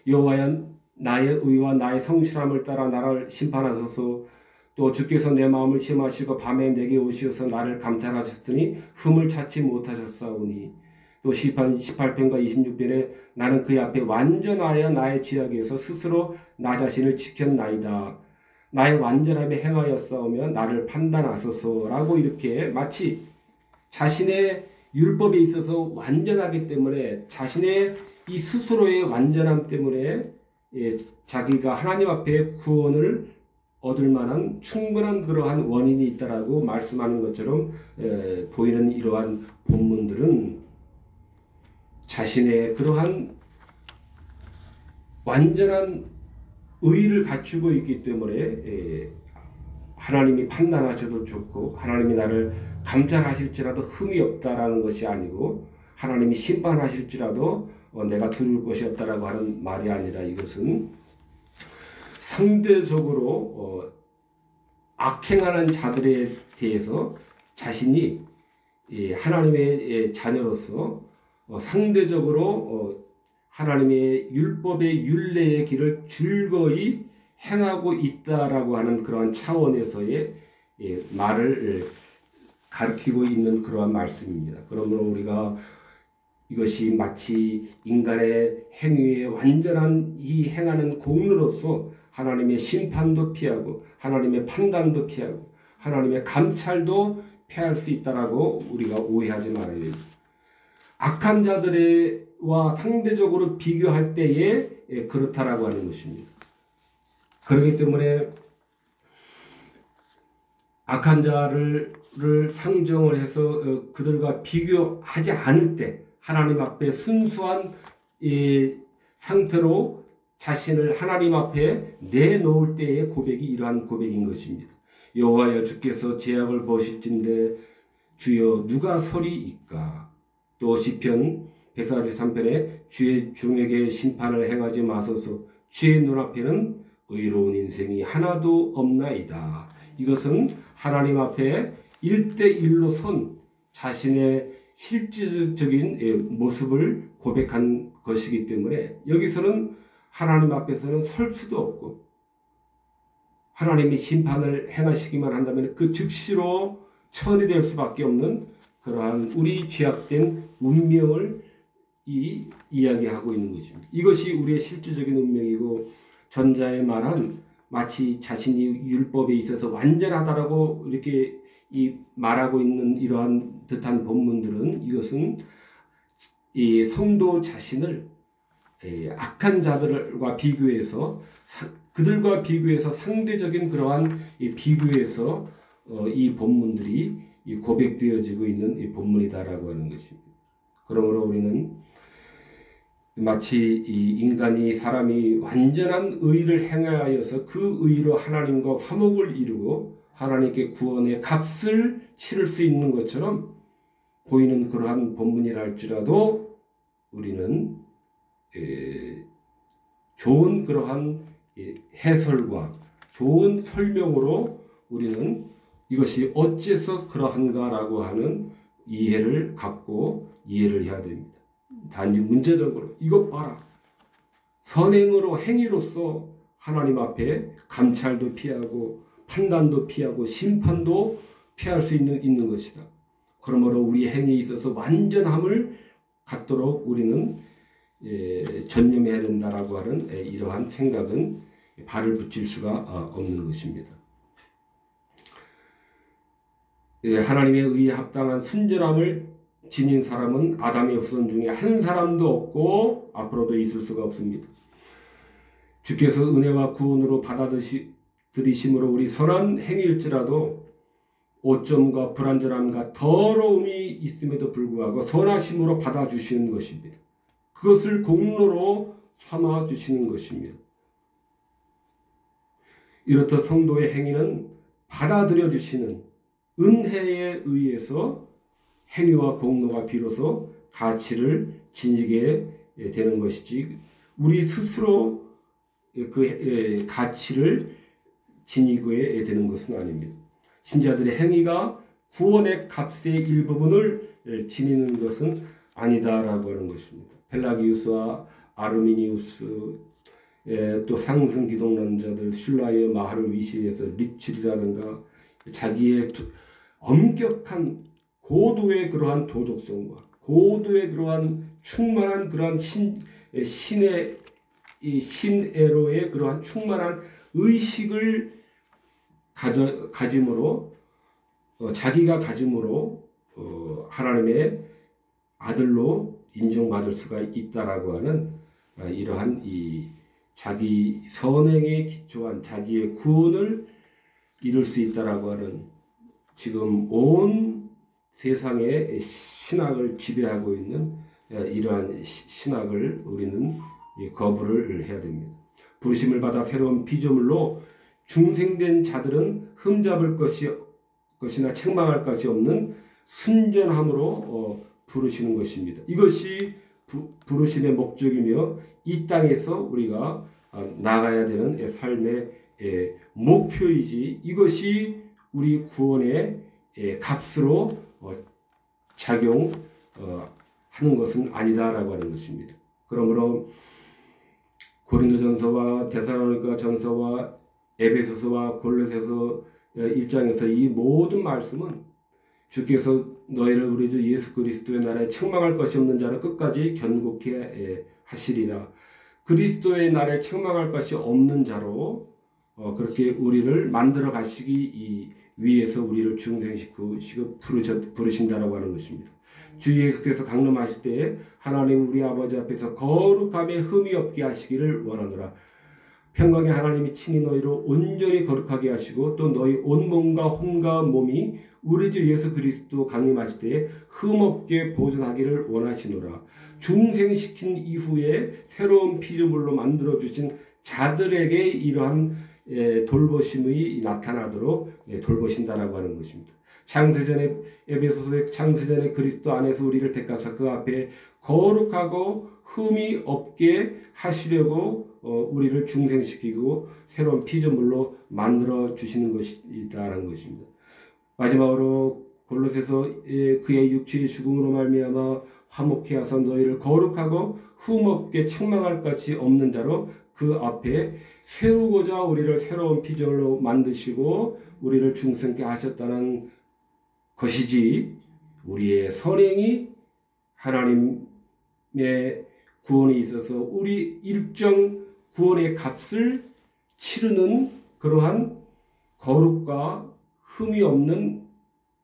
여호와여 나의 의와 나의 성실함을 따라 나를 심판하소서. 또 주께서 내 마음을 시험하시고 밤에 내게 오시어서 나를 감찰하셨으니 흠을 찾지 못하셨사오니. 또 시편 18편과 26편에 나는 그의 앞에 완전하여 나의 지역에서 스스로 나 자신을 지켰나이다. 나의 완전함에 행하였사오며 나를 판단하소서라고 이렇게 마치 자신의 율법에 있어서 완전하기 때문에 자신의 이 스스로의 완전함 때문에 자기가 하나님 앞에 구원을 얻을 만한 충분한 그러한 원인이 있다라고 말씀하는 것처럼 보이는 이러한 본문들은 자신의 그러한 완전한 의의를 갖추고 있기 때문에 하나님이 판단하셔도 좋고 하나님이 나를 감찰하실지라도 흠이 없다라는 것이 아니고 하나님이 심판하실지라도 내가 두려울 것이 없다라고 하는 말이 아니라 이것은 상대적으로 악행하는 자들에 대해서 자신이 하나님의 자녀로서 상대적으로 하나님의 율법의 율례의 길을 즐거이 행하고 있다라고 하는 그러한 차원에서의 말을 가르치고 있는 그러한 말씀입니다. 그러므로 우리가 이것이 마치 인간의 행위의 완전한 이 행하는 공로로서 하나님의 심판도 피하고 하나님의 판단도 피하고 하나님의 감찰도 피할 수 있다라고 우리가 오해하지 말아야 됩니다. 악한 자들과 상대적으로 비교할 때에 그렇다라고 하는 것입니다. 그렇기 때문에 악한 자를 상정을 해서 그들과 비교하지 않을 때 하나님 앞에 순수한 상태로 자신을 하나님 앞에 내놓을 때의 고백이 이러한 고백인 것입니다. 여호와여 주께서 제약을 보실진대 주여 누가 서리이까. 또 시편 143편에 주의 종에게 심판을 행하지 마소서 주의 눈앞에는 의로운 인생이 하나도 없나이다. 이것은 하나님 앞에 1대1로 선 자신의 실질적인 모습을 고백한 것이기 때문에 여기서는 하나님 앞에서는 설 수도 없고 하나님이 심판을 행하시기만 한다면 그 즉시로 처리될 수밖에 없는 그러한 우리 죄악된 운명을 이야기하고 있는 것입니다. 이것이 우리의 실질적인 운명이고 전자의 말한 마치 자신이 율법에 있어서 완전하다라고 이렇게 말하고 있는 이러한 듯한 본문들은 이것은 이 성도 자신을 악한 자들과 비교해서 그들과 비교해서 상대적인 그러한 비교해서 이 본문들이 고백되어지고 있는 이 본문이다라고 하는 것입니다. 그러므로 우리는 마치 이 인간이 사람이 완전한 의를 행하여서 그 의로 하나님과 화목을 이루고 하나님께 구원의 값을 치를 수 있는 것처럼 보이는 그러한 본문이라 할지라도 우리는 좋은 그러한 해설과 좋은 설명으로 우리는 이것이 어째서 그러한가라고 하는 이해를 갖고 이해를 해야 됩니다. 단지 문제적으로 이것 봐라. 선행으로 행위로서 하나님 앞에 감찰도 피하고 판단도 피하고 심판도 피할 수 있는 것이다. 그러므로 우리 행위에 있어서 완전함을 갖도록 우리는 전념해야 된다라고 하는 이러한 생각은 발을 붙일 수가 없는 것입니다. 하나님의 의에 합당한 순전함을 지닌 사람은 아담의 후손 중에 한 사람도 없고 앞으로도 있을 수가 없습니다. 주께서 은혜와 구원으로 받아들이심으로 우리 선한 행위일지라도 오점과 불완전함과 더러움이 있음에도 불구하고 선하심으로 받아주시는 것입니다. 그것을 공로로 삼아주시는 것입니다. 이렇듯 성도의 행위는 받아들여주시는 은혜에 의해서 행위와 공로가 비로소 가치를 지니게 되는 것이지 우리 스스로 그 가치를 지니게 되는 것은 아닙니다. 신자들의 행위가 구원의 값의 일부분을 지니는 것은 아니다라고 하는 것입니다. 펠라기우스와 아르미니우스 또 상승 기독론자들 슐라의 마하를 위시해서 리출이라든가 자기의 엄격한 고도의 그러한 도덕성과 고도의 그러한 충만한 그러한 신의 신애로의 그러한 충만한 의식을 가짐으로 자기가 가짐으로 하나님의 아들로 인정받을 수가 있다라고 하는 이러한 이 자기 선행에 기초한 자기의 구원을 이룰 수 있다라고 하는 지금 온 세상의 신학을 지배하고 있는 이러한 신학을 우리는 거부를 해야 됩니다. 부르심을 받아 새로운 피조물로 중생된 자들은 흠잡을 것이나 책망할 것이 없는 순전함으로 부르시는 것입니다. 이것이 부르심의 목적이며 이 땅에서 우리가 나가야 되는 삶의 목표이지 이것이 우리 구원의 값으로 작용하는 것은 아니다라고 하는 것입니다. 그러므로 고린도전서와 데살로니가전서와 에베소서와 골로새서 1장에서 이 모든 말씀은 주께서 너희를 우리 주 예수 그리스도의 나라에 책망할 것이 없는 자를 끝까지 견고케 하시리라. 그리스도의 나라에 책망할 것이 없는 자로 그렇게 우리를 만들어 가시기 위해서 우리를 중생시키고 부르신다라고 하는 것입니다. 주 예수께서 강림하실 때에 하나님 우리 아버지 앞에서 거룩함에 흠이 없게 하시기를 원하노라. 평강의 하나님이 친히 너희를 온전히 거룩하게 하시고 또 너희 온몸과 혼과 몸이 우리 주 예수 그리스도 강림하실 때에 흠없게 보존하기를 원하시노라. 중생시킨 이후에 새로운 피조물로 만들어주신 자들에게 이러한 돌보심이 나타나도록 돌보신다라고 하는 것입니다. 창세전에 에베소서의 창세전에 그리스도 안에서 우리를 택하사 그 앞에 거룩하고 흠이 없게 하시려고 우리를 중생시키고 새로운 피조물로 만들어 주시는 것이다라는 것입니다. 마지막으로 골로새서 그의 육체의 죽음으로 말미암아 화목케 하사 너희를 거룩하고 흠없게 책망할 것이 없는 자로 그 앞에 세우고자 우리를 새로운 피조물로 만드시고 우리를 중생케 하셨다는 것이지, 우리의 선행이 하나님의 구원에 있어서 우리 일정 구원의 값을 치르는 그러한 거룩과 흠이 없는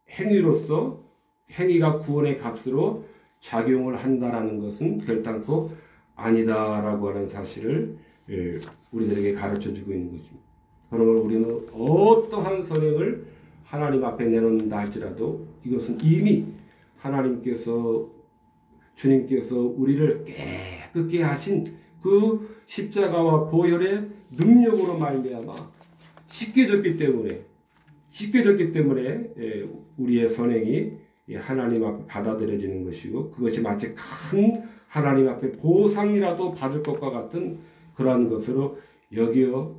행위로서 행위가 구원의 값으로 작용을 한다라는 것은 결단코 아니다라고 하는 사실을 우리들에게 가르쳐주고 있는 것입니다. 그러므로 우리는 어떠한 선행을 하나님 앞에 내놓는다 할지라도 이것은 이미 하나님께서 주님께서 우리를 깨끗게 하신 그 십자가와 보혈의 능력으로 말미암아 씻겨졌기 때문에 우리의 선행이 하나님 앞에 받아들여지는 것이고 그것이 마치 큰 하나님 앞에 보상이라도 받을 것과 같은 그러한 것으로 여겨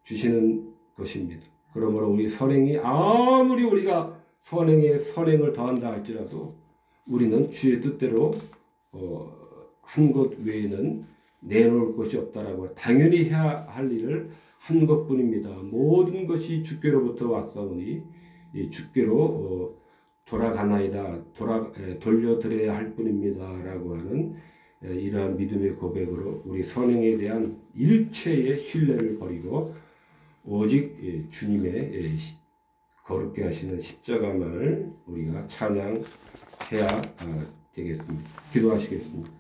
주시는 것입니다. 그러므로 우리 선행이 아무리 우리가 선행에 선행을 더한다 할지라도 우리는 주의 뜻대로 한 것 외에는 내놓을 것이 없다라고 당연히 해야 할 일을 한 것뿐입니다. 모든 것이 주께로부터 왔사오니 주께로 돌아가나이다 돌려드려야 할 뿐입니다라고 하는 이러한 믿음의 고백으로 우리 선행에 대한 일체의 신뢰를 버리고 오직 주님의 거룩게 하시는 십자가만을 우리가 찬양해야 되겠습니다. 기도하시겠습니다.